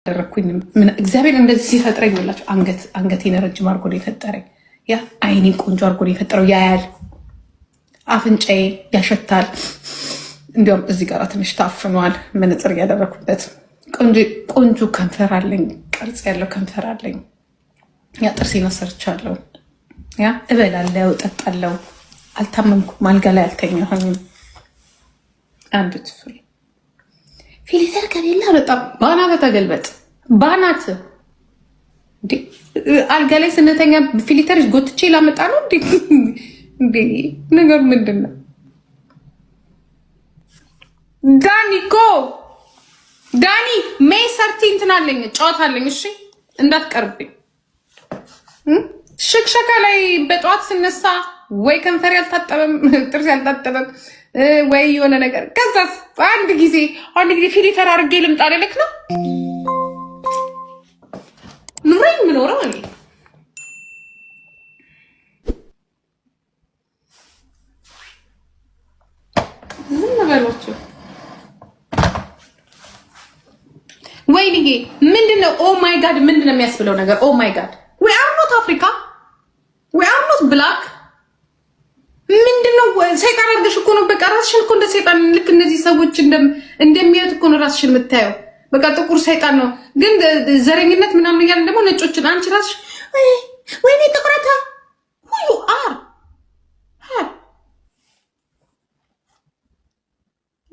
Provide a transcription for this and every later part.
ያደረኩኝ ምን እግዚአብሔር እንደዚህ ሲፈጥረኝ ይላችሁ አንገቴን ረጅም አድርጎ ነው የፈጠረኝ። ያ አይኔን ቆንጆ አድርጎ ነው የፈጠረው። ያያል፣ አፍንጫዬ ያሸታል። እንዲያውም እዚህ ጋር ትንሽ ታፍኗል መነጽር ያደረኩበት። ቆንጆ ከንፈር አለኝ፣ ቅርጽ ያለው ከንፈር አለኝ። ያ ጥርሴን አሰርቻለሁ። ያ እበላለሁ፣ እጠጣለሁ። አልታመምኩም፣ አልጋ ላይ አልተኛሁም። አንድ ትፍል ፊልተር ከሌለ በጣም ባናት ተገልበጥ ባናት አልጋ ላይ ስንተኛ ፊልተር ጎትቼ ላመጣ ነው እንዴ? ነገር ምንድን ነው? ዳኒ ሜይ ሰርቲን ትናለኝ ጨዋታ አለኝ። እሺ እንዳትቀርብኝ። ሽክሸካ ላይ በጠዋት ስነሳ ወይ ከንፈር ያልታጠበም ጥርስ ያልታጠበም ወይ የሆነ ነገር ከዛስ አንድ ጊዜ ፊልተር አድርጌ ልምጣ ልልክ ነው ኑረኝ ምኖረው እኔ ምን በሏቸው። ወይኔ ምንድነው? ኦ ማይ ጋድ ምንድነው የሚያስብለው ነገር? ኦ ማይ ጋድ we are not Africa, we are not black። ምንድነው? ሰይጣን አድርገሽ እኮ ነው በቃ ራስሽን እኮ እንደ ሰይጣን ልክ እነዚህ ሰዎች እንደሚያዩት እኮ ነው ራስሽን የምታየው። በቃ ጥቁር ሰይጣን ነው። ግን ዘረኝነት ምናምን እያልን ደግሞ ነጮችን አንቺ ራስሽ ወይኔ ጥቁረታ who you are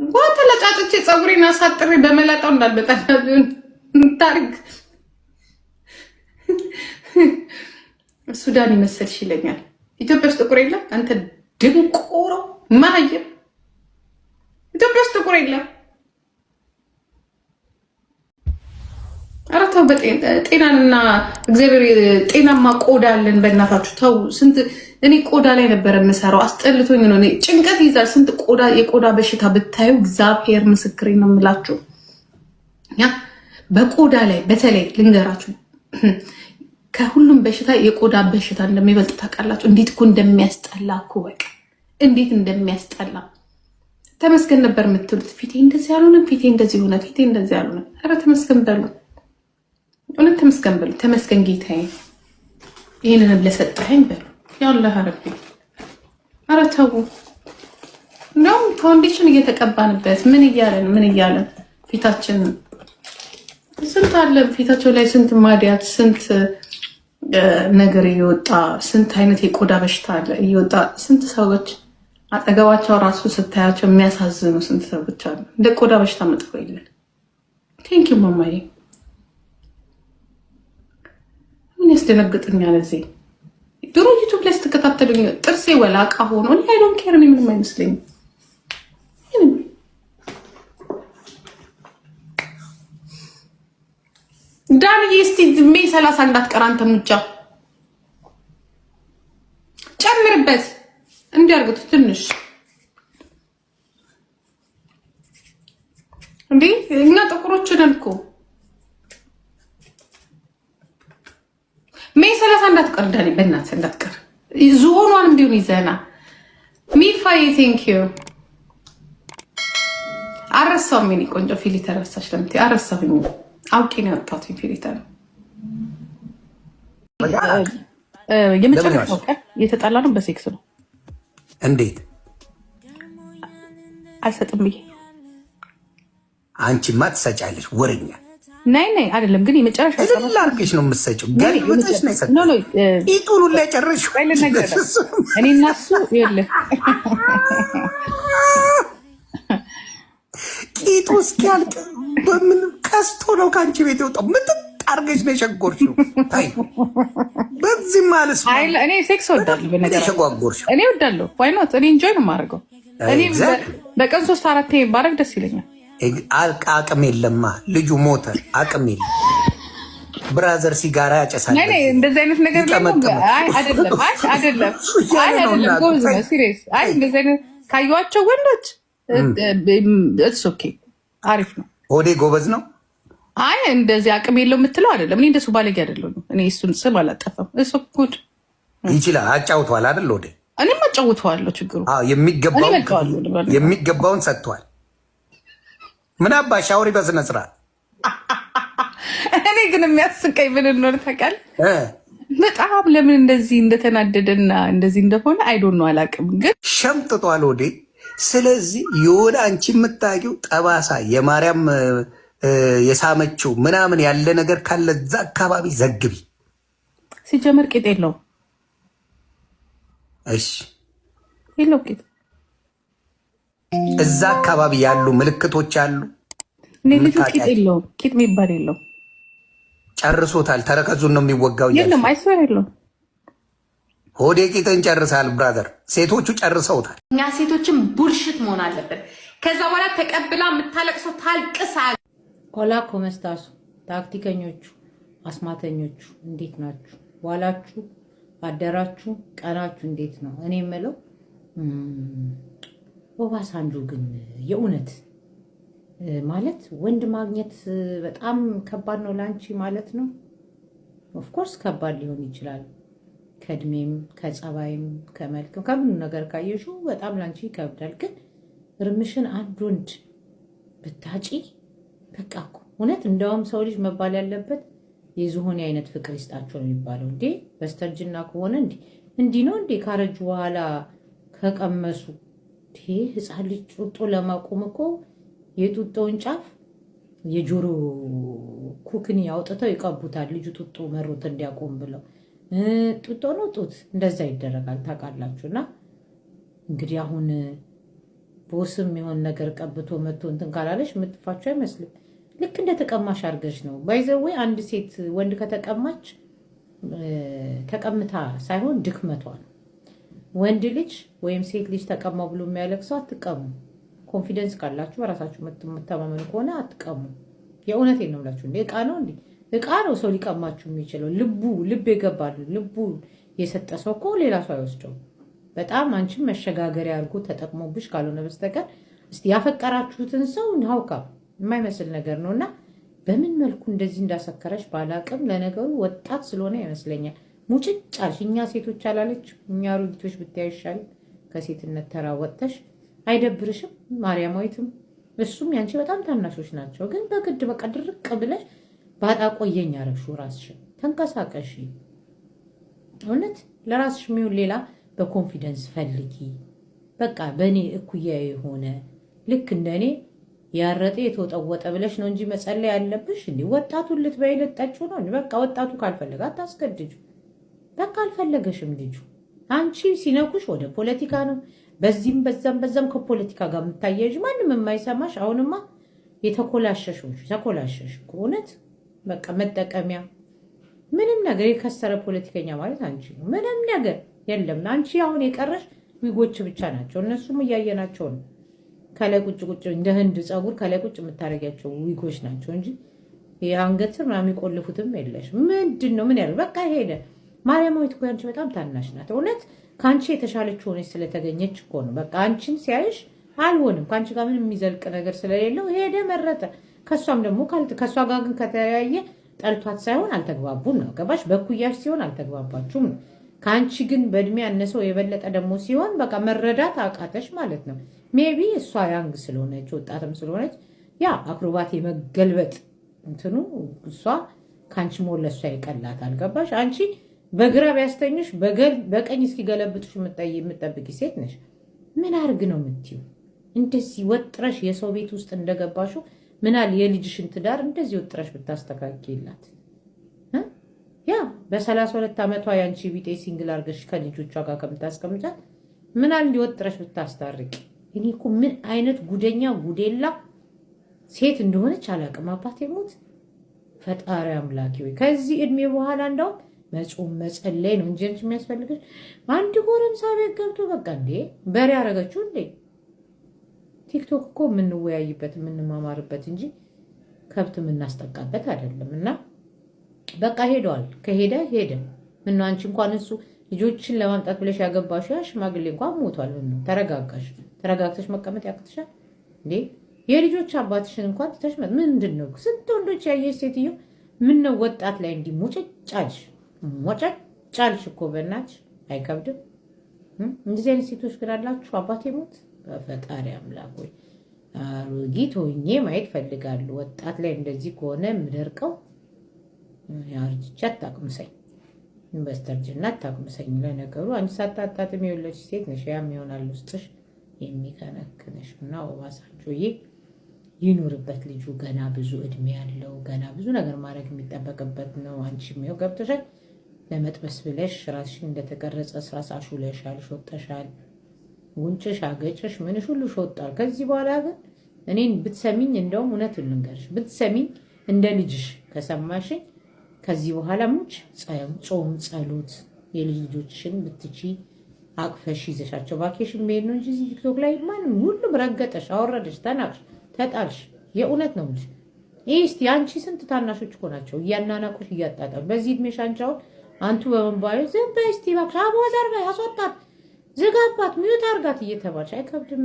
ዋታ ለጫጭቼ ፀጉሬን አሳጥሬ በመላጣው እንዳልበጣናብን ታሪክ ሱዳን ይመስልሽ ይለኛል። ኢትዮጵያ ውስጥ ጥቁር የለም። አንተ ድንቆሮ ማየም ኢትዮጵያ ውስጥ ጥቁር የለም። አራታው በጤናንና እግዚአብሔር ጤናማ ቆዳ አለን። በእናታችሁ ተው። ስንት እኔ ቆዳ ላይ ነበር የምሰራው። አስጠልቶኝ ነው። እኔ ጭንቀት ይዛል። ስንት የቆዳ በሽታ ብታዩ እግዚአብሔር ምስክሬ ነው የምላችሁ። ያ በቆዳ ላይ በተለይ ልንገራችሁ ከሁሉም በሽታ የቆዳ በሽታ እንደሚበልጥ ታውቃላችሁ። እንዴት እኮ እንደሚያስጠላ እኮ በቃ እንዴት እንደሚያስጠላ። ተመስገን ነበር የምትሉት። ፊቴ እንደዚህ ያልሆነም፣ ፊቴ እንደዚህ ሆነ፣ ፊቴ እንደዚህ ያልሆነ። ኧረ ተመስገን በሉ፣ እውነት ተመስገን በሉ። ተመስገን ጌታዬ ይህንንም ለሰጠኸኝ በሉ። ያላህ ረቢ። ኧረ ተው። እንደውም ፋውንዴሽን እየተቀባንበት ምን እያለን ፊታችን ስንት አለ ፊታቸው ላይ ስንት ማዲያት ስንት ነገር እየወጣ ስንት አይነት የቆዳ በሽታ አለ እየወጣ ስንት ሰዎች አጠገባቸው ራሱ ስታያቸው የሚያሳዝኑ ስንት ሰዎች አሉ። እንደ ቆዳ በሽታ መጥፎ የለን። ቴንኪው ማማዬ። ምን ያስደነግጥኛል? እዚህ ድሮ ዩቱብ ላይ ስትከታተሉኝ ጥርሴ ወላቃ ሆኖ አይ ዶንት ኬር ምንም አይመስለኝም። ዳንዬ እስቲ ሜይ 30 እንዳትቀር አንተ ሙጫ ጨምርበት። እንዲያርጉት ትንሽ እንዴ እኛ ጥቁሮች ነን እኮ። ሜይ 30 እንዳትቀር ዳኒ፣ በእናትህ እንዳትቀር። ዝሆኗንም ቢሆን ይዘና ሚፋይ ቴንክ ዩ። አረሳው ምን ቆንጆ ፊልተር ረሳሽ ለምትይ አረሳሁኝ። አውቄ ነው ያወጣሁት ፊልተር። የመጨረሻው ቀን የተጣላ ነው በሴክስ ነው። እንዴት አልሰጥም ብዬ አንቺማ ትሰጫለሽ ወሬኛ። ናይ አይደለም ግን የመጨረሻ ቀን ላልከሽ ነው የምትሰጪው። ገልብጠሽ ነው የሰጠው። ኢጡሉ ላይ ጨረሽ እኔ እና እሱ ይኸውልህ ቂጡ እስኪያልቅ በምን ከስቶ ነው ከአንቺ ቤት የወጣው? ምጥጥ አድርገሽ ነው የሸጎርሽው። አይ በዚህ ማለት ነው። እኔ ሴክስ ወዳለሁ። በነገራችን እኔ ወዳለሁ። ዋይ ኖት? እኔ ኢንጆይ ነው የማደርገው። እኔ በቀን 3-4 ባረግ ደስ ይለኛል። አቅም የለማ ልጁ ሞተ። አቅም የለም። ብራዘር ሲጋራ ያጨሳል። እኔ እንደዚህ አይነት ነገር አይደለም። ጎዝ ነው ሲሪየስ። አይ እንደዚህ አይነት ካዩዋቸው ወንዶች እትስ ኦኬ አሪፍ ነው። ሆዴ ጎበዝ ነው። አይ እንደዚህ አቅም የለው የምትለው አይደለም። እኔ እንደሱ ባለጌ አይደለም። እኔ እሱን ስም አላጠፋም። እሱ ጉድ ይችላል። አጫውተዋል አይደል? ወደ እኔም አጫውተዋለሁ። ችግሩ የሚገባውን ሰጥቷል። ምን አባሽ አውሪ በስነ ስርዓት እኔ ግን የሚያስቀኝ ምን እንደሆነ ታውቃለህ? በጣም ለምን እንደዚህ እንደተናደደና እንደዚህ እንደሆነ አይዶን ነው አላውቅም፣ ግን ሸምጥጧል ወዴ። ስለዚህ የሆነ አንቺ የምታውቂው ጠባሳ የማርያም የሳመችው ምናምን ያለ ነገር ካለ እዛ አካባቢ ዘግቢ። ሲጀመር ቂጥ የለውም። እሺ የለው ቂጥ። እዛ አካባቢ ያሉ ምልክቶች አሉ። እኔ ልጁ ቂጥ የለውም፣ ቂጥ የሚባል የለውም። ጨርሶታል። ተረከዙን ነው የሚወጋው። የለም አይስወር የለውም። ሆዴ ቂጥን ጨርሳል ብራዘር። ሴቶቹ ጨርሰውታል። እኛ ሴቶችን ቡልሽት መሆን አለብን። ከዛ በኋላ ተቀብላ የምታለቅሰው ታልቅሳ። ሆላ ኮመስታሱ ታክቲከኞቹ፣ አስማተኞቹ እንዴት ናችሁ? ዋላችሁ፣ አደራችሁ፣ ቀናችሁ እንዴት ነው? እኔ የምለው ኦባሳንጆ ግን የእውነት ማለት ወንድ ማግኘት በጣም ከባድ ነው ላንቺ ማለት ነው። ኦፍኮርስ ከባድ ሊሆን ይችላል። ከእድሜም ከጸባይም ከመልክም ከምኑ ነገር ካየሽው በጣም ላንቺ ይከብዳል። ግን እርምሽን አንድ ወንድ ብታጪ በቃ እኮ እውነት እንደውም ሰው ልጅ መባል ያለበት የዝሆኔ አይነት ፍቅር ይስጣቸው ነው የሚባለው። እንዴ በስተርጅና ከሆነ እንዲህ ነው እንዴ? ካረጁ በኋላ ከቀመሱ ህፃን ልጅ ጡጦ ለማቆም እኮ የጡጦውን ጫፍ የጆሮ ኩክኒ አውጥተው ይቀቡታል። ልጁ ጡጦ መሮት እንዲያቆም ብለው ጡጦ ነው ጡት እንደዛ ይደረጋል ታውቃላችሁ። እና እንግዲህ አሁን ቦስም የሆን ነገር ቀብቶ መጥቶ እንትን ካላለሽ የምጥፋቸው አይመስልም። ልክ እንደ ተቀማሽ አድርገሽ ነው ባይዘዌ። አንድ ሴት ወንድ ከተቀማች ተቀምታ ሳይሆን ድክመቷ ነው። ወንድ ልጅ ወይም ሴት ልጅ ተቀማው ብሎ የሚያለቅሰው አትቀሙ። ኮንፊደንስ ካላችሁ በራሳችሁ የምትተማመኑ ከሆነ አትቀሙ። የእውነቴን ነው የምላችሁ። እቃ ነው እንዴ? እቃ ነው ሰው ሊቀማችሁ የሚችለው። ልብ የገባል ልቡ የሰጠ ሰው እኮ ሌላ ሰው አይወስደው። በጣም አንቺም መሸጋገሪያ አድርጎ ተጠቅሞብሽ ካልሆነ በስተቀር እስቲ ያፈቀራችሁትን ሰው ሀውካ የማይመስል ነገር ነው። እና በምን መልኩ እንደዚህ እንዳሰከረሽ ባላቅም፣ ለነገሩ ወጣት ስለሆነ ይመስለኛል ሙጭጭ አልሽ። እኛ ሴቶች አላለች እኛ ሩጊቶች ብታይሻል ከሴትነት ተራ ወጥተሽ አይደብርሽም? ማርያማዊትም እሱም ያንቺ በጣም ታናሾች ናቸው። ግን በግድ በቃ ድርቅ ብለሽ ባጣ ቆየኝ አረግሹ። ራስሽን ተንቀሳቀሺ። እውነት ለራስሽ የሚሆን ሌላ በኮንፊደንስ ፈልጊ። በቃ በእኔ እኩያ የሆነ ልክ እንደኔ ያረጠ የተወጠወጠ ብለሽ ነው እንጂ መጸለይ ያለብሽ። እንዲህ ወጣቱን ልትበይ ልጠጪው ነው። በቃ ወጣቱ ካልፈለገ አታስገድጁ። በቃ አልፈለገሽም ልጁ። አንቺ ሲነኩሽ ወደ ፖለቲካ ነው በዚህም በዛም ከፖለቲካ ጋር የምታያይዥ ማንም የማይሰማሽ። አሁንማ የተኮላሸሾች ተኮላሸሽ እውነት በቃ መጠቀሚያ ምንም ነገር የከሰረ ፖለቲከኛ ማለት አንቺ ነው። ምንም ነገር የለም። አንቺ አሁን የቀረሽ ዊጎች ብቻ ናቸው። እነሱም እያየናቸው ነው። ከላይ ቁጭ እንደ ህንድ ፀጉር ከላይ ቁጭ የምታደርጊያቸው ዊጎች ናቸው እንጂ የአንገት ምናምን የሚቆልፉትም የለሽ። ምንድን ነው ምን ያለው? በቃ ሄደ። ማርያማዊት እኮ አንቺ በጣም ታናሽ ናት። እውነት ከአንቺ የተሻለች ሆነች ስለተገኘች እኮ ነው። በቃ አንቺን ሲያይሽ አልሆንም ከአንቺ ጋር ምንም የሚዘልቅ ነገር ስለሌለው ሄደ መረጠ። ከእሷም ደግሞ ከእሷ ጋር ግን ከተለያየ ጠልቷት ሳይሆን አልተግባቡም ነው። ገባሽ? በኩያሽ ሲሆን አልተግባባችሁም ነው። ከአንቺ ግን በእድሜ ያነሰው የበለጠ ደግሞ ሲሆን በቃ መረዳት አቃተሽ ማለት ነው። ሜቢ እሷ ያንግ ስለሆነች ወጣትም ስለሆነች ያ አክሮባት የመገልበጥ እንትኑ እሷ ከአንቺ ሞር ለእሷ ይቀላታል። ገባሽ? አንቺ በግራ ቢያስተኙሽ በቀኝ እስኪገለብጡሽ የምጠብቂ ሴት ነሽ። ምን አርግ ነው የምትይው? እንደዚህ ወጥረሽ የሰው ቤት ውስጥ እንደገባሹ ምናል የልጅሽን ትዳር እንደዚህ ወጥረሽ ብታስተካክላት ያ በ32 ዓመቷ ያንቺ ቢጤ ሲንግል አርገሽ ከልጆቿ ጋር ከምታስቀምጫት ምናል እንዲወጥረሽ ብታስታርቂ። እኔ እኮ ምን አይነት ጉደኛ ጉዴላ ሴት እንደሆነች አላቅም። አባቴ ሞት ፈጣሪ አምላኪ ወይ ከዚህ እድሜ በኋላ እንደውም መጾም መጸለይ ነው እንጂ የሚያስፈልግሽ። አንድ ጎረምሳ ቤት ገብቶ በቃ እንዴ በሬ ያረገችው እንዴ። ቲክቶክ እኮ የምንወያይበት የምንማማርበት እንጂ ከብት የምናስጠቃበት አይደለም። እና በቃ ሄደዋል። ከሄደ ሄደ። ምነው አንቺ እንኳን እሱ ልጆችን ለማምጣት ብለሽ ያገባሽ ያ ሽማግሌ እንኳን ሞቷል። ምነው ተረጋጋሽ? ተረጋግተሽ መቀመጥ ያቅትሻል እንዴ? የልጆች አባትሽን እንኳን ትተሽ ምንድን ነው? ስንት ወንዶች ያየሽ ሴትዮ ምነው ወጣት ላይ እንዲህ ሙጭጫልሽ? ሞጨጫልሽ እኮ በእናትሽ አይከብድም? እንደዚህ አይነት ሴቶች ግን አላችሁ። አባቴ ሞት በፈጣሪ አምላክ ወይ አሮጊት ሆኜ ማየት ፈልጋለሁ። ወጣት ላይ እንደዚህ ከሆነ የምደርቀው ያርጅቻ አታቅምሰኝ፣ በስተርጅና አታቅምሰኝ። ለነገሩ አንቺ ሳታጣጥም የወለድሽ ሴት ነሽ። ያም ይሆናል ውስጥሽ የሚከነክንሽ እና ኦባሳንጆዬ ይኑርበት ልጁ። ገና ብዙ እድሜ ያለው ገና ብዙ ነገር ማድረግ የሚጠበቅበት ነው። አንቺ የሚው ገብተሻል። ለመጥበስ ብለሽ ራስሽን እንደተቀረጸ ስራስ አሹለሻል፣ ሾጠሻል። ጉንጭሽ፣ አገጭሽ፣ ምንሽ ሁሉ ሾጣል። ከዚህ በኋላ ግን እኔን ብትሰሚኝ፣ እንደውም እውነቱን ልንገርሽ፣ ብትሰሚኝ እንደ ልጅሽ ከሰማሽኝ ከዚህ በኋላ ሙች ጾም፣ ጸሎት የልጅ ልጆችሽን ብትቺ አቅፈሽ ይዘሻቸው ቫኬሽን መሄድ ነው እንጂ እዚህ ቲክቶክ ላይ ማንም ሁሉም ረገጠሽ፣ አወረደሽ፣ ተናቅሽ፣ ተጣልሽ። የእውነት ነው ልጅ ይህ እስቲ አንቺ ስንት ታናሾች እኮ ናቸው እያናናቁሽ እያጣጣሉ በዚህ እድሜሽ። አንቻውን አንቱ በመባል ዝም በይ እስቲ እባክሽ፣ አቦዘር በይ፣ አስወጣት፣ ዝጋባት፣ ሚዩት አርጋት እየተባልሽ አይከብድም?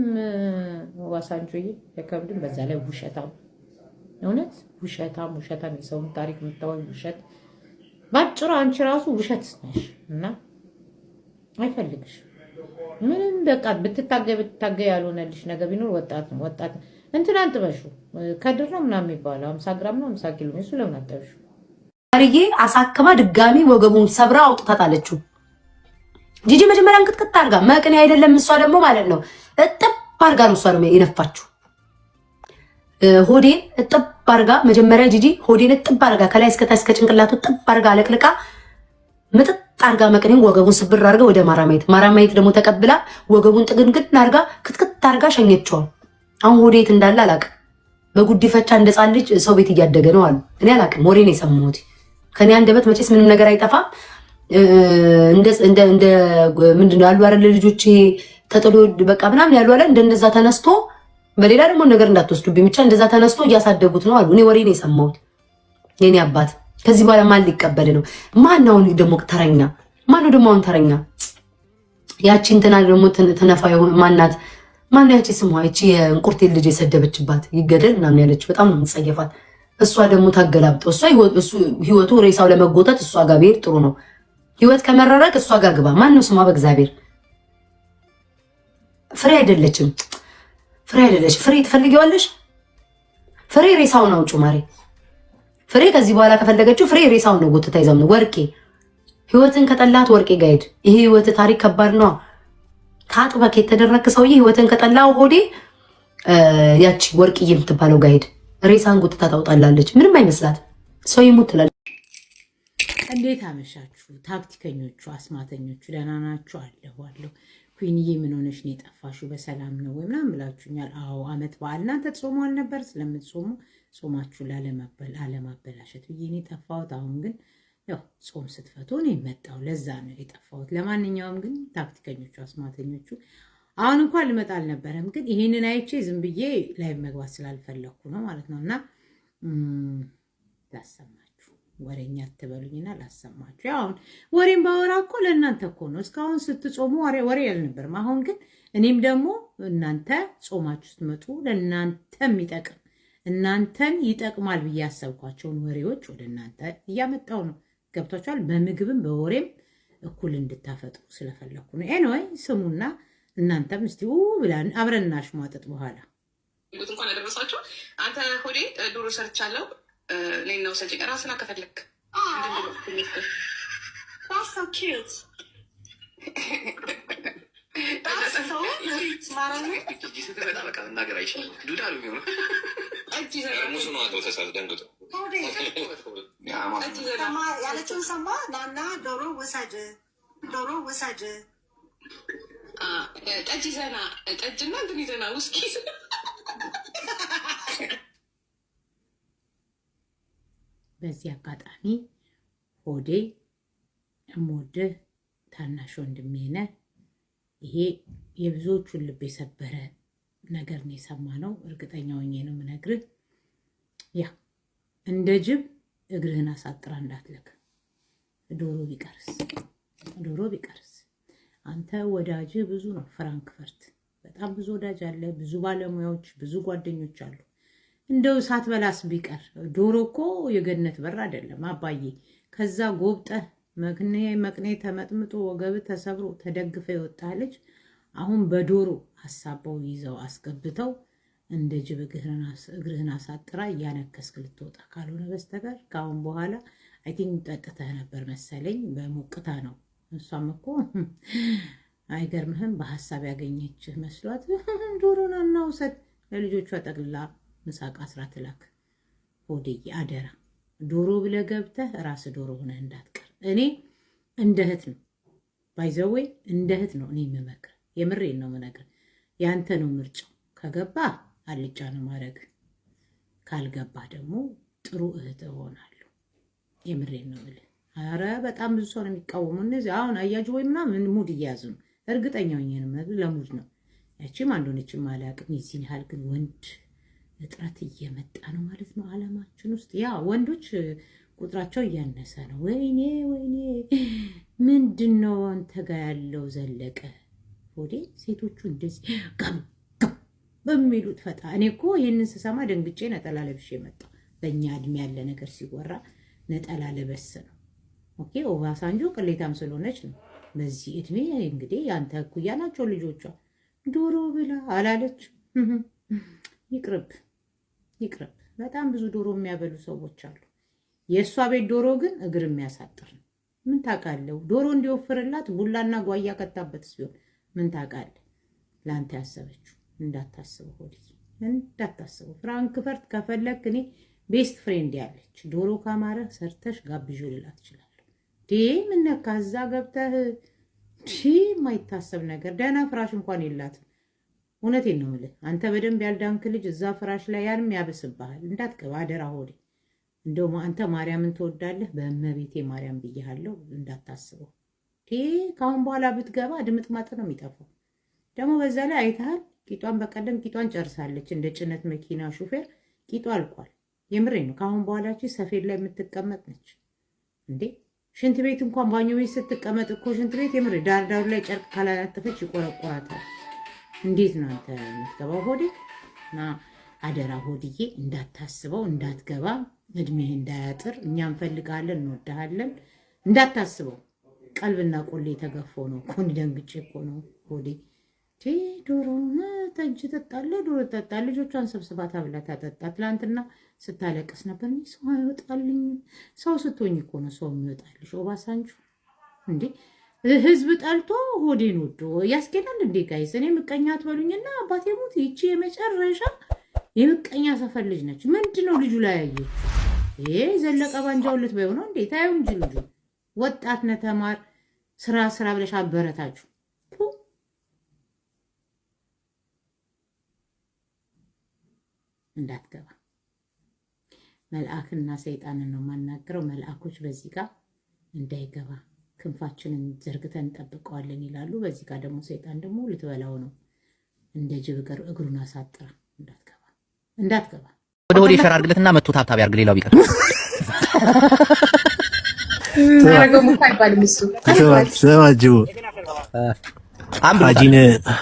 ዋሳንጆዬ አይከብድም? በዛ ላይ ውሸታም፣ እውነት ውሸታም፣ የሰውን ታሪክ የምታወይ ውሸት። ባጭሩ አንቺ ራሱ ውሸት ነሽ እና አይፈልግሽ ምንም። በቃ ብትታገይ ያልሆነልሽ ነገር ቢኖር ወጣት ነው። ወጣት እንትን አንጥበሹ ከድር ነው ምናምን የሚባለው 50 ግራም ነው 50 ኪሎ ነው። እሱ ለምን አጠብሹ? አርዬ አሳክማ ድጋሚ ወገቡን ሰብራ አውጥታታለችው። ጂጂ መጀመሪያ እንቅጥቅጥ አርጋ መቅኔ አይደለም እሷ ደግሞ ማለት ነው እጥብ አርጋ ነው እሷ ደግሞ የነፋችሁ ሆዴን እጥብ አርጋ። መጀመሪያ ጂጂ ሆዴን እጥብ አርጋ ከላይ እስከ ታች እስከ ጭንቅላቱ እጥብ አርጋ አለቅልቃ ምጥጥ አርጋ መቅኔን ወገቡን ስብር አርጋ ወደ ማራማየት ደግሞ ተቀብላ ወገቡን ጥግንግን አርጋ ክትክት አርጋ ሸኘችው። አሁን ሆዴ የት እንዳለ አላቅም። በጉዲፈቻ እንደጻን ልጅ ሰው ቤት እያደገ ነው አሉ። እኔ አላቅም፣ ወሬ ነው የሰማሁት። ከኔ አንደበት መቼስ ምንም ነገር አይጠፋም። እንደ ምንድነው ያሉ አይደል ልጆች ተጥሎ በቃ ምናምን ያሉ አይደል እንደዛ ተነስቶ በሌላ ደግሞ ነገር እንዳትወስዱብኝ ብቻ እንደዛ ተነስቶ እያሳደጉት ነው አሉ። እኔ ወሬ ነው የሰማሁት። የኔ አባት ከዚህ በኋላ ማን ሊቀበል ነው? ማን ነው ደግሞ ተረኛ? ማን ነው ደግሞ አሁን ተረኛ? ያቺ እንትና ደግሞ ተነፋ ማናት? ማን ያቺ ስሟ እቺ የእንቁርቴ ልጅ የሰደበችባት ይገደል ምናምን ያለች በጣም ነው የምትጸየፋት። እሷ ደግሞ ታገላብጠው እሱ ህይወቱ ሬሳው ለመጎተት እሷ ጋር ብሄድ ጥሩ ነው። ህይወት ከመረረቅ እሷ ጋር ግባ። ማን ነው ስሟ? በእግዚአብሔር ፍሬ አይደለችም። ፍሬ ትፈልጊዋለሽ? ፍሬ ሬሳውን አውጩ ማሬ። ፍሬ ከዚህ በኋላ ከፈለገችው ፍሬ ሬሳውን ነው ጎትታ ይዛው ነው። ወርቄ ህይወትን ከጠላት ወርቄ ጋይድ። ይሄ ህይወት ታሪክ ከባድ ነው። ታጥበክ የተደረክ ሰውዬ ህይወትን ከጠላው ሆዴ ያቺ ወርቅዬ የምትባለው ጋይድ ሬሳን ጎትታ ታውጣላለች። ምንም አይመስላት። ሰው ይሙት ትላለች። እንዴት አመሻችሁ ታክቲከኞቹ፣ አስማተኞቹ? ደህና ናችሁ? አለሁ። ኩንዬ ምን ሆነሽ ነው የጠፋሽው? በሰላም ነው ወይ ምናምን ብላችሁኛል። አዎ አመት በዓል እናንተ ጾሙ አልነበር? ስለምትጾሙ ጾማችሁ ላለማበላሸት ብዬ ነው የጠፋሁት። አሁን ግን ያው ጾም ስትፈቱ ነው የመጣው፣ ለዛ ነው የጠፋሁት። ለማንኛውም ግን ታክቲከኞቹ፣ አስማተኞቹ አሁን እንኳን ልመጣ አልነበረም፣ ግን ይሄንን አይቼ ዝም ብዬ ላይቭ መግባት ስላልፈለኩ ነው ማለት ነው። እና ላሰማችሁ፣ ወሬኛ አትበሉኝና ላሰማችሁ። ያው አሁን ወሬን ባወራ እኮ ለእናንተ እኮ ነው። እስካሁን ስትጾሙ ወሬ አልነበረም። አሁን ግን እኔም ደግሞ እናንተ ጾማችሁ ስትመጡ ለእናንተ የሚጠቅም እናንተን ይጠቅማል ብዬ ያሰብኳቸውን ወሬዎች ወደ እናንተ እያመጣው ነው። ገብቷችኋል? በምግብም በወሬም እኩል እንድታፈጥሩ ስለፈለኩ ነው። ኤኒዌይ ስሙና እናንተም እስቲ ብላን አብረን እናሽሟጥጥ በኋላ እንኳን አደረሳችሁ። አንተ ሆዴ ዶሮ ሰርቻለሁ። ሌላው ሰጪ ራስና ከፈለክ ያለችውን ሰማ ናና ዶሮ ውሰድ ጠጅ ይዘና ጠጅና እንትን ይዘና ውስኪ በዚህ አጋጣሚ ሆዴ እምወድህ ታናሽ ወንድሜ ነህ። ይሄ የብዙዎቹን ልብ የሰበረ ነገር ነው የሰማነው። እርግጠኛ ሆኜ ነው የምነግርህ። ያ እንደ ጅብ እግርህን አሳጥራ እንዳትለክ። ዶሮ ቢቀርስ አንተ ወዳጅ ብዙ ነው። ፍራንክፈርት በጣም ብዙ ወዳጅ አለ፣ ብዙ ባለሙያዎች፣ ብዙ ጓደኞች አሉ። እንደው ሳትበላስ ቢቀር ዶሮ እኮ የገነት በር አይደለም አባዬ። ከዛ ጎብጠህ መቅኔ ተመጥምጦ ወገብ ተሰብሮ ተደግፈ የወጣ ልጅ አሁን በዶሮ ሀሳበው ይዘው አስገብተው እንደ ጅብ እግርህን አሳጥራ እያነከስክ ልትወጣ ካልሆነ በስተቀር ከአሁን በኋላ አይ ቲንክ ጠጥተህ ነበር መሰለኝ፣ በሙቅታ ነው። እሷም እኮ አይገርምህም በሀሳብ ያገኘችህ መስሏት ዶሮን እናውሰድ ለልጆቿ ጠቅልላ ምሳቃ ስራ ትላክ። ሆዴዬ አደራ ዶሮ ብለህ ገብተህ ራስህ ዶሮ ሆነህ እንዳትቀር። እኔ እንደ እህት ነው ባይዘዌ እንደ እህት ነው እኔ የምመክር፣ የምሬን ነው የምነግርህ። ያንተ ነው ምርጫው። ከገባ አልጫ ነው ማድረግ፣ ካልገባ ደግሞ ጥሩ እህት እሆናለሁ። የምሬን ነው የምልህ። ኧረ በጣም ብዙ ሰው ነው የሚቃወሙ እነዚህ አሁን አያጅ ወይ ምናምን ሙድ እያያዙ ነው። እርግጠኛ ሆኜ ነው ለሙድ ነው። ያቺም አንድ ሆነችም አላውቅም። የዚህን ያህል ግን ወንድ እጥረት እየመጣ ነው ማለት ነው ዓለማችን ውስጥ። ያ ወንዶች ቁጥራቸው እያነሰ ነው። ወይኔ ወይኔ ምንድን ነው አንተ ጋር ያለው ዘለቀ ሆዴ? ሴቶቹ እንደዚህ ጋም በሚሉት ፈጣ። እኔ እኮ ይህንን ስሰማ ደንግጬ ነጠላ ለብሼ መጣ። በእኛ እድሜ ያለ ነገር ሲወራ ነጠላ ለበስ ነው። ኦኬ ኦባሳንጆ ቅሌታም ስለሆነች ነው። በዚህ እድሜ እንግዲህ ያንተ እኩያ ናቸው ልጆቿ። ዶሮ ብላ አላለች። ይቅርብ ይቅርብ። በጣም ብዙ ዶሮ የሚያበሉ ሰዎች አሉ። የእሷ ቤት ዶሮ ግን እግር የሚያሳጥር ነው። ምን ታውቃለህ? ዶሮ እንዲወፍርላት ቡላና ጓያ ከታበት ሲሆን ምን ታውቃለህ? ለአንተ ያሰበችው እንዳታስበው ሆዴ እንዳታስበው። ፍራንክፈርት ከፈለክ እኔ ቤስት ፍሬንድ ያለች ዶሮ ካማረ ሰርተሽ ጋብዥ ልላት ትችላለህ። ምን ነካ? እዛ ገብተህ የማይታሰብ ነገር። ደህና ፍራሽ እንኳን የላትም። እውነቴን ነው የምልህ። አንተ በደንብ ያልዳንክ ልጅ እዛ ፍራሽ ላይ ያንም ያበስብሃል። እንዳትገባ አደራ ሆዴ። እንደውም አንተ ማርያምን ትወዳለህ። በእመቤቴ ማርያም ብያለሁ እንዳታስበው። ከአሁን በኋላ ብትገባ ድምጥ ማጥ ነው የሚጠፋው። ደግሞ በዛ ላይ አይተሃል፣ ቂጧን በቀደም ቂጧን ጨርሳለች። እንደ ጭነት መኪና ሹፌር ቂጧ አልቋል። የምሬ ነው። ከአሁን በኋላች ሰፌድ ላይ የምትቀመጥ ነች እንዴ። ሽንት ቤት እንኳን ባኞ ቤት ስትቀመጥ እኮ ሽንት ቤት የምሬ ዳርዳሩ ላይ ጨርቅ ካላላጠፈች ይቆረቆራታል። እንዴት ነው አንተ የምትገባው ሆዴ? እና አደራ ሆድዬ እንዳታስበው፣ እንዳትገባ፣ እድሜህ እንዳያጥር። እኛ እንፈልጋለን፣ እንወድሃለን። እንዳታስበው። ቀልብና ቆሌ የተገፎ ነው እኮ ደንግጬ እኮ ነው ሆዴ። ዶሮ ጠጅ ጠጣለህ፣ ዶሮ ጠጣ። ልጆቿን ሰብስባ ታብላ ታጠጣ። ትላንትና ስታለቅስ ነበር። ሰው አይወጣልኝ። ሰው ስትሆኝ እኮ ነው ሰው የሚወጣልሽ። ኦባሳንጆ እንዴ ህዝብ ጠልቶ ሆዴን ወዶ ያስኬዳል እንዴ? ጋይስ እኔ ምቀኛ አትበሉኝና አባቴ ሞት። ይቺ የመጨረሻ የምቀኛ ሰፈር ልጅ ነች። ምንድነው ልጁ ላይ ያየችው? ዘለቀ ባንጃውለት ባይሆነው እንዴ? ታየው እንጂ ልጁ ወጣት ነህ፣ ተማር፣ ስራ ስራ ብለሽ አበረታችሁ። እንዳትገባ። መልአክና ሰይጣንን ነው የማናገረው። መልአኮች በዚህ ጋር እንዳይገባ ክንፋችንን ዘርግተን እንጠብቀዋለን ይላሉ። በዚህ ጋር ደግሞ ሰይጣን ደግሞ ልትበላው ነው እንደ ጅብ እግሩን አሳጥራ። እንዳትገባ ወደ ሆዴ ሸር አድርግለትና መጥቶ ታብታብ ያርግ። ሌላው ቢቀር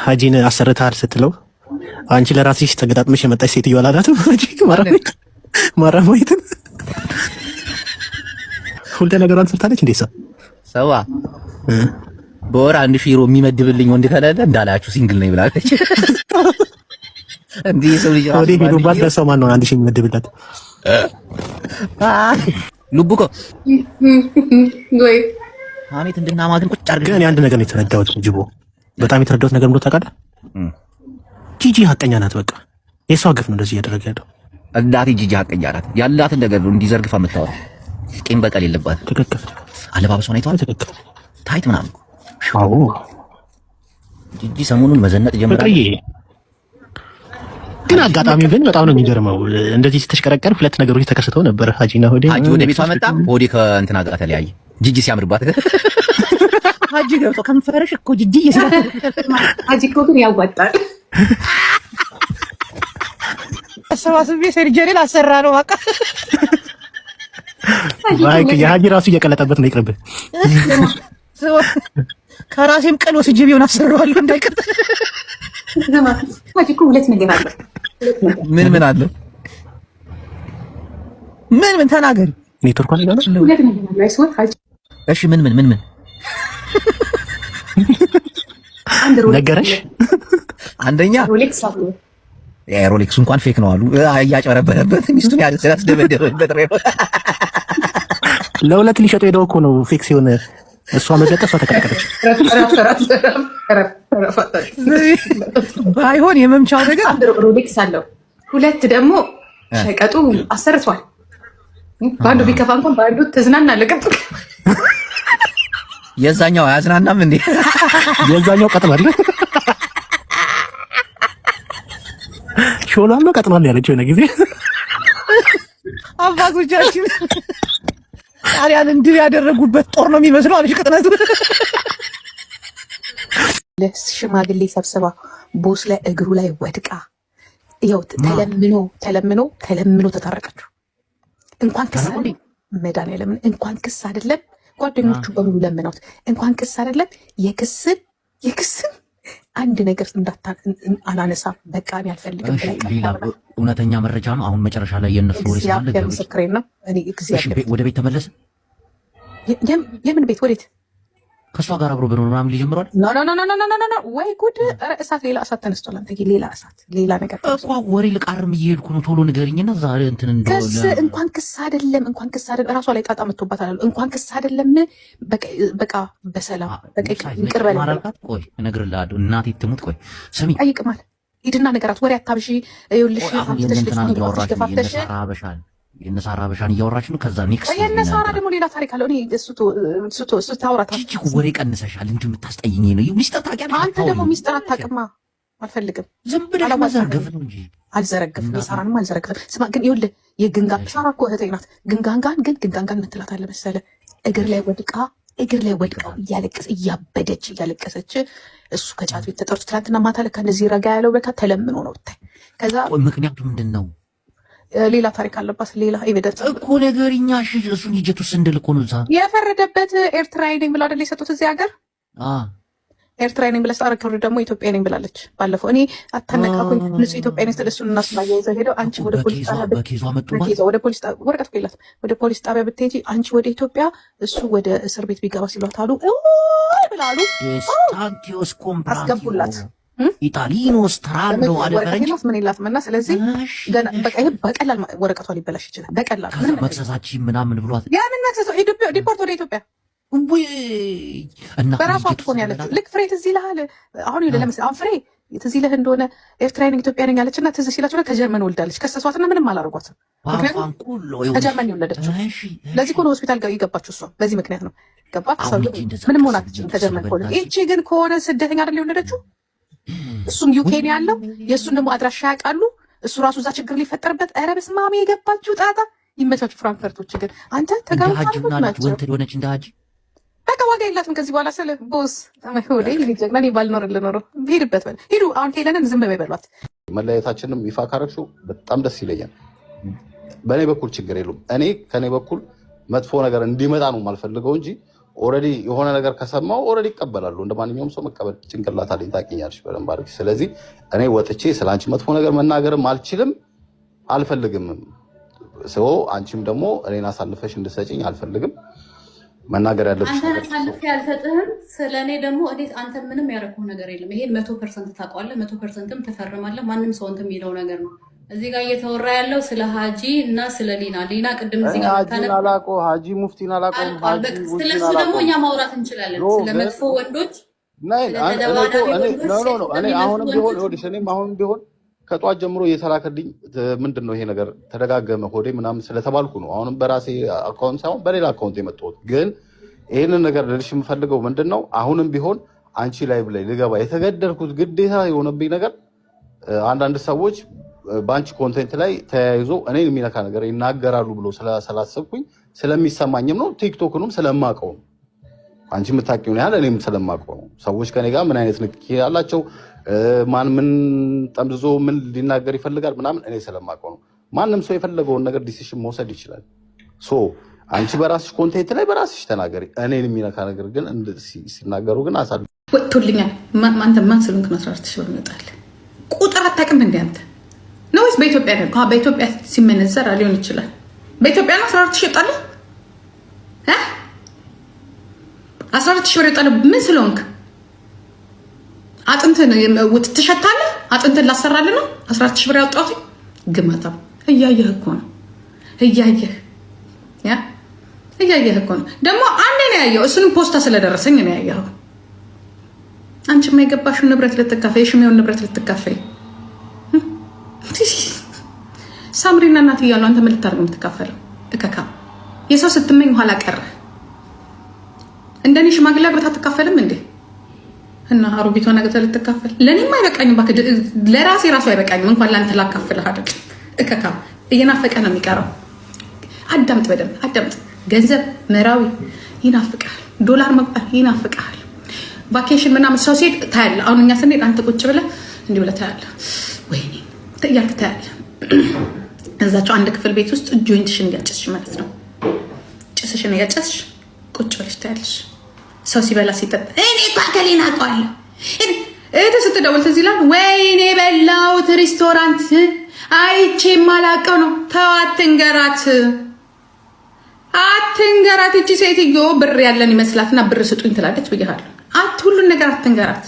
ሀጂን አሰርተሃል ስትለው አንቺ ለራስሽ ተገጣጥመሽ የመጣች ሴትዮ አላላትም? ማራማዊትን ሁሉ ነገሯን ሰርታለች። እንዴ ሰዋ በወር 1000 ዩሮ የሚመድብልኝ ወንድ ከሌለ እንዳላችሁ ሲንግል ነኝ ብላለች። እንዴ ሰው ልጅ ወዴ ቢሉባት ለሰው ማን ነው 1000 የሚመድብላት? ሉቡኮ ወይ አሜት እንድናማግን ቁጭ አድርገን። ግን አንድ ነገር ነው የተረዳሁት ጅቦ፣ በጣም የተረዳሁት ነገር ምንድነው ታውቃለህ? ጂጂ ሀቀኛ ናት። በቃ የሷ ግፍ ነው እንደዚህ እያደረገ ያለው። እናቴ ጂጂ ሀቀኛ ናት። ያላትን ነገር ነው እንዲዘርግፋ የምታወራ። ቂም በቀል የለባት። ትክክል። አለባበሷን አይተዋል? ትክክል። ታይት ምናምን። አዎ ጂጂ ሰሞኑን መዘነጥ ጀምራለች። ግን አጋጣሚው ግን በጣም ነው የሚገርመው። እንደዚህ ስትሽቀረቀር ሁለት ነገሮች ተከስተው ነበር። ሀጂና ሆዴ ወደ ቤቷ መጣ። ሆዴ ከእንትና ጋር ተለያየ። ጂጂ ሲያምርባት ሀጂ ገብቶ ከንፈረሽ እኮ ጂጂ ሀጂ እኮ ግን ያዋጣል። አሰባስቤ ሰርጀሪን አሰራ ነው በቃ። ባይክ የሀጂ ራሱ እየቀለጠበት ነው። ይቅርብህ። ከራሴም ቀል ወስጄ ቢሆን አሰራዋለሁ እንዳይቀር። ሀጂ እኮ ሁለት ነገር አለ። ምን ምን አለ? ምን ተናገሪ። ኔትወርክ አለ ነው። ሁለት ነገር አለ። አይሶት ሀጂ እሺ ምን ነገረሽ? አንደኛ ሮሌክስ አለ። ሮሌክስ እንኳን ፌክ ነው አሉ። እያጨበረበረበት ሚስቱን ያለ ስላስደበደበበት ነው። ለሁለት ሊሸጡ ሄደው እኮ ነው ፊክስ የሆነ እሷ መለጠ እሷ ተከለከለች። ባይሆን የመምቻው ነገር ሮሌክስ አለው። ሁለት ደግሞ ሸቀጡ አሰርቷል። በአንዱ ቢከፋ እንኳን በአንዱ ተዝናናለህ። የዛኛው አያዝናናም እንዴ? የዛኛው ቀጥሏል። ሾሏል ነው ቀጥሏል ያለችው የሆነ ጊዜ አባቶቻችን ጣሊያን እንዲህ ያደረጉበት ጦር ነው የሚመስለው አለሽ ቅጥነቱ። ሽማግሌ ሰብስባ ቦስ ላይ እግሩ ላይ ወድቃ ይኸው ተለምኖ ተታረቀችው። እንኳን ክስ አይደለም መድኃኒዓለም እንኳን ክስ አይደለም ጓደኞቹ በሙሉ ለምነውት እንኳን ክስ አይደለም የክስን አንድ ነገር አላነሳም። በቃ እኔ አልፈልግም። ሌላ እውነተኛ መረጃ ነው። አሁን መጨረሻ ላይ የነሱ ወሬ ስላለ ምስክሬን ነው። እኔ ወደ ቤት ተመለሰ። የምን ቤት? ወዴት? ከእሷ ጋር አብሮ በኖር ምናምን ሊጀምሯል። ኖ ወይ ጉድ! እሳት ሌላ እሳት ተነስቷል። አንተ ሌላ እሳት ሌላ ነገር እኮ ወሬ ልቃርም እየሄድኩ ነው። ቶሎ ንገሪኝና ዛሬ እንትን ክስ እንኳን ክስ አይደለም እራሷ ላይ ጣጣ መጥቶባታል አሉ። እንኳን ክስ አይደለም በቃ በሰላም በቃ ይቅር በለኝ ማራልካት። ቆይ እነግርልሃለሁ። እናቴ ትሙት። ቆይ ስሚ፣ ጠይቅማል ሂድና ነገራት። ወሬ አታብዢ። ይኸውልሽ ገፋፍተሽ የነሳራ በሻን እያወራች ነው። ከዛ ኔክስት የነሳራ ደግሞ ሌላ ታሪክ አለው። እኔ እሱ ታውራታ ወሬ ቀንሰሻል እንጂ የምታስጠይኝ ነው። ሚስጥር ታውቂያለሽ። አንተ ደግሞ ሚስጥር አታውቅማ። አልፈልግም። ዝም ብለሽ መዘርገፍ ነው እንጂ አልዘረግፍም። የሳራንም አልዘረግፍም። ስማ ግን ይኸውልህ የግንጋን ሳራ እኮ እህቴ ናት። ግንጋንጋን ምትላት አለ መሰለህ እግር ላይ ወድቃው እያበደች እሱ ከጫት ቤት ተጠርቶ ትናንትና ማታ ለካ እንደዚህ ረጋ ያለው በካ ተለምኖ ነው ብታይ። ከዛ ምክንያቱ ምንድን ነው? ሌላ ታሪክ አለባት። ሌላ ኤቪደንስ እኮ ነገርኛ እሱን ይጀቱ ስንድል እኮ ነው እዛ የፈረደበት ኤርትራዊ ነኝ ብላ አይደል የሰጡት እዚህ ሀገር። ኤርትራዊ ነኝ ብላ ስታረክሩ ደግሞ ኢትዮጵያ ነኝ ብላለች። ባለፈው እኔ አታነቃኩኝ ንጹህ ኢትዮጵያ ነኝ ስትል እሱን እናስ ማያይዘው ሄደው አንቺ ወደ ፖሊስ ጣቢያ ወደ ፖሊስ ወረቀት የላት ወደ ፖሊስ ጣቢያ ብትሄጂ አንቺ ወደ ኢትዮጵያ እሱ ወደ እስር ቤት ቢገባ ሲሏት አሉ ብላሉ። ስታንቲዮስ አስገቡላት። ኢጣሊኖ ስትራንዶ አደረኝ ምን ይላትም እና ስለዚህ በቃ ይሄ በቀላል ወረቀቷ ሊበላሽ ይችላል። በቀላል መክሰሳችን ምናምን ብሏት ያንን መክሰስ ኢትዮጵያ ዲፖርት ወደ ኢትዮጵያ እና በራሷ ትሆን ያለችው ልክ ፍሬ ትዝ ይልሃል። አሁን ለምሳሌ አሁን ፍሬ ትዝ ይልህ እንደሆነ ኤርትራዊ ነኝ ኢትዮጵያ ነኝ ያለችና ትዝ ሲላቸው ከጀርመን ወልዳለች። ከሰሷትና ምንም አላደረጓትም። ምክንያቱም ከጀርመን የወለደችው ለዚህ እኮ ነው ሆስፒታል የገባችው እሷ በዚህ ምክንያት ነው ገባት። ምንም ሆና ከጀርመን ከወለደች። ይቺ ግን ከሆነ ስደተኛ አይደል የወለደችው። እሱም ዩኬ ነው ያለው። የእሱን ደግሞ አድራሻ ያውቃሉ። እሱ ራሱ እዛ ችግር ሊፈጠርበት ኧረ በስመ አብ የገባችው ጣጣ። ይመቻችሁ ፍራንክፈርቶች። ግን አንተ ተጋብታችሁ ናቸው እንደ ሀጅ በቃ ዋጋ የላትም ከዚህ በኋላ ስለ ቦስ ወደ ጀግና ባልኖር ልኖረው ሄድበት በል ሂዱ። አሁን ሄለንን ዝም በይ በሏት። መለያየታችንም ይፋ ካረግሽው በጣም ደስ ይለኛል። በእኔ በኩል ችግር የለውም። እኔ ከኔ በኩል መጥፎ ነገር እንዲመጣ ነው የማልፈልገው እንጂ ኦልሬዲ የሆነ ነገር ከሰማው ኦልሬዲ ይቀበላሉ። እንደ ማንኛውም ሰው መቀበል ጭንቅላት አለኝ። ታውቂኛለሽ በደንብ አድርጊ። ስለዚህ እኔ ወጥቼ ስለ አንቺ መጥፎ ነገር መናገርም አልችልም አልፈልግምም። ሰው አንቺም ደግሞ እኔን አሳልፈሽ እንድሰጭኝ አልፈልግም። መናገር ያለብሽ አንተ አሳልፌ አልሰጥህም። ስለኔ ደግሞ እኔ አንተ ምንም ያደረኩህ ነገር የለም። ይሄን 100% ታውቀዋለህ፣ 100%ም ትፈርማለህ። ማንም ሰው እንትን የሚለው ነገር ነው። እዚህ ጋር እየተወራ ያለው ስለ ሀጂ እና ስለ ሊና ቅድም እዚህ ጋር ሀጂ ሙፍቲን አላውቀውም። ስለሱ ደግሞ እኛ ማውራት እንችላለን። ስለ መጥፎ ወንዶች እኔ አሁንም ቢሆን ከጧት ጀምሮ እየተላከልኝ ምንድን ነው ይሄ ነገር ተደጋገመ ሆዴ ምናምን ስለተባልኩ ነው። አሁንም በራሴ አካውንት ሳይሆን በሌላ አካውንት የመጣሁት። ግን ይህንን ነገር ልልሽ የምፈልገው ምንድን ነው አሁንም ቢሆን አንቺ ላይ ብላይ ልገባ የተገደድኩት ግዴታ የሆነብኝ ነገር አንዳንድ ሰዎች በአንቺ ኮንቴንት ላይ ተያይዞ እኔን የሚነካ ነገር ይናገራሉ ብሎ ስላሰብኩኝ ስለሚሰማኝም ነው። ቲክቶክንም ስለማውቀው ነው። አንቺ የምታውቂውን ያህል እኔም ስለማውቀው ነው። ሰዎች ከኔ ጋር ምን አይነት ንክኪ ያላቸው ማን ምን ጠምዝዞ ምን ሊናገር ይፈልጋል ምናምን እኔ ስለማውቀው ነው። ማንም ሰው የፈለገውን ነገር ዲሲሽን መውሰድ ይችላል። አንቺ በራስሽ ኮንቴንት ላይ በራስሽ ተናገሪ። እኔን የሚነካ ነገር ግን ሲናገሩ ግን አሳል ወጥቶልኛል። አንተ ማን ስለሆንክ ነው 14 ሺህ ብር ይወጣል? ቁጥር አታውቅም እንደ አንተ ነው ወይስ በኢትዮጵያ ነው? በኢትዮጵያ ሲመነዘር ሊሆን ይችላል። በኢትዮጵያ ነው 14 ሺህ ይወጣል። 14 ሺህ ብር ይወጣል። ምን ስለሆንክ? አጥንትን ትሸታለህ። አጥንትን ላሰራልህ ነው 14 ሺህ ብር ያወጣሁት። ግማታ እያየህ እኮ ነው እያየህ እያየህ እኮ ነው ደግሞ አንዴ ነው ያየው። እሱንም ፖስታ ስለደረሰኝ ነው ያየው። አንቺ የማይገባሽውን ንብረት ልትካፈይ የሽሜውን ንብረት ልትካፈይ ሳምሪና እናት እያሉ አንተ ምን ልታደርግ የምትካፈለው? እከካ የሰው ስትመኝ ኋላ ቀረ። እንደኔ ሽማግሌ አግብታ አትካፈልም እንዴ? እና አሮጊቷ ነገ ልትካፈል ለኔም አይበቃኝም። ባክ ለራሴ ራሱ አይበቃኝም እንኳን ላንተ ላካፍልህ አይደል? እከካ እየናፈቀ ነው የሚቀረው። አዳምጥ፣ በደንብ አዳምጥ። ገንዘብ መራዊ ይናፍቃል፣ ዶላር መቁጠር ይናፍቃል። ቫኬሽን ምናምን ሰው ሲሄድ ታያለህ። አሁን እኛ ስንሄድ አንተ ቁጭ ብለህ እንዲህ ብለህ ታያለህ። ወይኔ እያልክ ታያለህ። እዛቸው አንድ ክፍል ቤት ውስጥ ጆይንትሽን እያጨስሽ ማለት ነው። ጭስሽን እያጨስሽ ቁጭ ብለሽ ታያለሽ። ሰው ሲበላ ሲጠጣ እኔ እኮ አከሌን አውቀዋለሁ እህት ስትደውል ትዝ ይላል። ወይኔ በላሁት ሬስቶራንት አይቼ የማላውቀው ነው። ተው አትንገራት፣ አትንገራት። እቺ ሴትዮ ብር ያለን ይመስላትና ብር ስጡኝ ትላለች ብያለሁ። ሁሉን ነገር አትንገራት።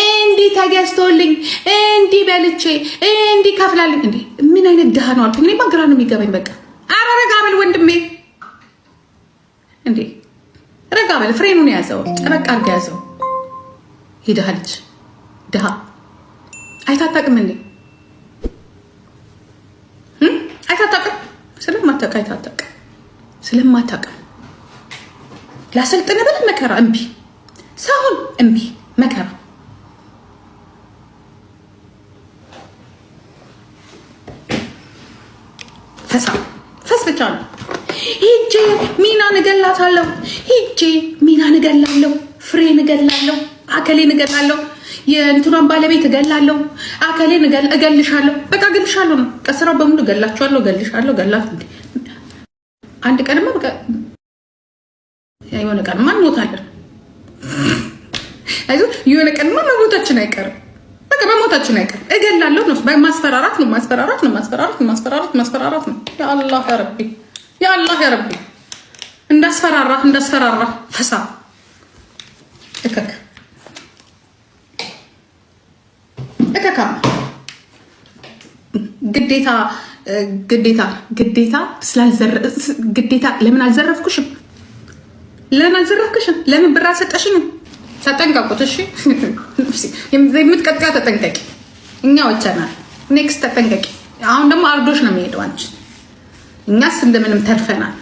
እንዲህ ተገዝቶልኝ እንዲህ በልቼ እንዲህ ከፍላልኝ። እንዴ ምን አይነት ድሃ ነው አልኩኝ። እኔማ ግራ ነው የሚገባኝ። በቃ ኧረ ረጋ በል ወንድሜ፣ እንዴ ረጋ በል። ፍሬኑን ያዘው፣ ጠበቅ አድርገህ ያዘው። ይድሃ ልጅ ድሃ አይታጠቅም እንዴ? አይታጠቅም። ስለማታውቅ አይታጠቅም። ስለማታውቅ ላሰልጥን በል መከራ እምቢ፣ ሳሁን እምቢ መከራ። ፈስ ብቻ ነው። ሂጄ ሚናን እገላታለሁ፣ ሂጄ ሚናን እገላለሁ፣ ፍሬን እገላለሁ፣ አከሌን እገላለሁ፣ የእንትኗን ባለቤት እገላለሁ፣ አከሌን እገልሻለሁ። በቃ እገልሻለሁ ነው ቀስራው በሙሉ እገላችኋለሁ፣ እገልሻለሁ፣ እገላት። አንድ ቀንማ በቃ የሆነ ቀንማ እንሞታለን። አይዞህ የሆነ ቀንማ መሞታችን አይቀርም። በቃ መሞታችን አይቀርም። እገላለሁ ነው። ማስፈራራት ነው፣ ማስፈራራት ነው፣ ማስፈራራት ነው፣ ማስፈራራት ማስፈራራት ነው። ያ አላህ ያ ረቢ፣ ያ አላህ ያ ረቢ። እንዳስፈራራ ፈሳ እከክ እከካ ግዴታ ግዴታ ለምን አልዘረፍኩሽም? ለምን ብር አልሰጠሽኝም? ተጠንቀቁት እሺ። የምትቀጥያ ተጠንቀቂ። እኛ ወቸናል። ኔክስት ተጠንቀቂ። አሁን ደግሞ አርዶሽ ነው የሚሄደው አንቺ። እኛስ እንደምንም ተርፈናል።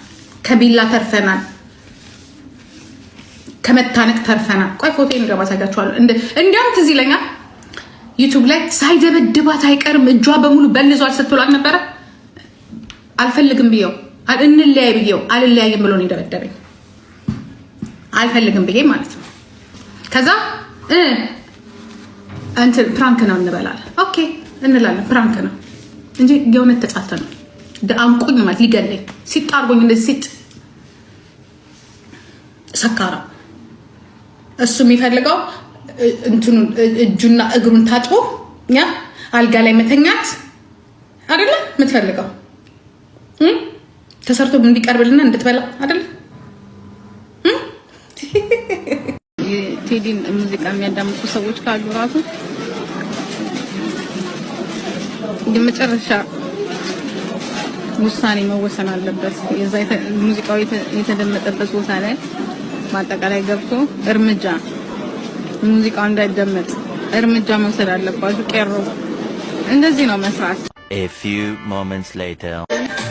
ከቢላ ተርፈናል። ከመታነቅ ተርፈናል። ቆይ ፎቶን ገባ ሳጋችኋለሁ። እንዲያውም ትዝ ይለኛል ዩቱብ ላይ ሳይደበድባት አይቀርም እጇ በሙሉ በልዟል ስትሏል ነበረ። አልፈልግም ብየው እንለያይ ብየው አልለያይም ብሎ ነው የደበደበኝ። አልፈልግም ብዬ ማለት ነው። ከዛ እንትን ፕራንክ ነው እንበላለን። ኦኬ እንላለን። ፕራንክ ነው እንጂ የእውነት ተጻተ ነው። አንቁኝ ማለት ሊገለኝ ሲጣርጎኝ እንደዚህ ሲጥ ሰካራ እሱ የሚፈልገው እንትኑ እጁና እግሩን ታጥቦ ያ አልጋ ላይ መተኛት አይደለ የምትፈልገው ተሰርቶ እንዲቀርብልና እንድትበላ አይደለ። ቴዲን ሙዚቃ የሚያዳምጡ ሰዎች ካሉ ራሱ የመጨረሻ ውሳኔ መወሰን አለበት። የዛ ሙዚቃው የተደመጠበት ቦታ ላይ ማጠቃላይ ገብቶ እርምጃ ሙዚቃው እንዳይደመጥ እርምጃ መውሰድ አለባችሁ። ቀሮ እንደዚህ ነው መስራት። A few moments later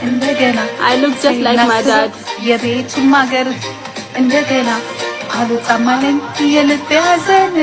እንደገና I look just like my dad የቤቱም ሀገር እንደገና አልወጣም አለኝ የልቤ ሐዘን